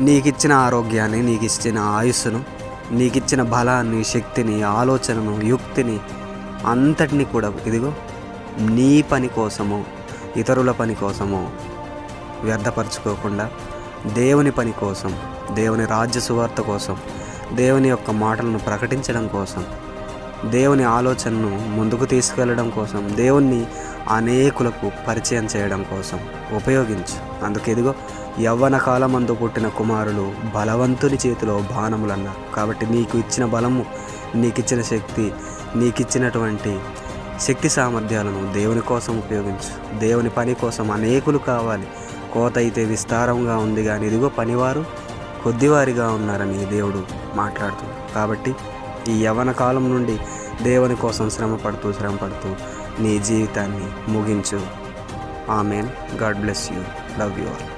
నీకిచ్చిన ఆరోగ్యాన్ని, నీకిచ్చిన ఆయుస్సును, నీకిచ్చిన బలాన్ని, శక్తిని, ఆలోచనను, యుక్తిని అంతటినీ కూడా ఇదిగో నీ పని కోసము, ఇతరుల పని కోసము వ్యర్థపరచుకోకుండా దేవుని పని కోసం, దేవుని రాజ్య సువార్త కోసం, దేవుని యొక్క మాటలను ప్రకటించడం కోసం, దేవుని ఆలోచనను ముందుకు తీసుకెళ్ళడం కోసం, దేవుణ్ణి అనేకులకు పరిచయం చేయడం కోసం ఉపయోగించు. అందుకే ఇదిగో యవ్వన కాలమందు పుట్టిన కుమారులు బలవంతుని చేతిలో బాణములన్నారు. కాబట్టి నీకు ఇచ్చిన బలము, నీకిచ్చిన శక్తి, నీకిచ్చినటువంటి శక్తి సామర్థ్యాలను దేవుని కోసం ఉపయోగించు. దేవుని పని కోసం అనేకులు కావాలి. కోత అయితే విస్తారంగా ఉంది కానీ ఇదిగో పనివారు కొద్దివారిగా ఉన్నారని దేవుడు మాట్లాడుతుంది. కాబట్టి ఈ యవ్వన కాలం నుండి దేవుని కోసం శ్రమపడుతూ నీ జీవితాన్ని ముగించు. Amen. God bless you. Love you all.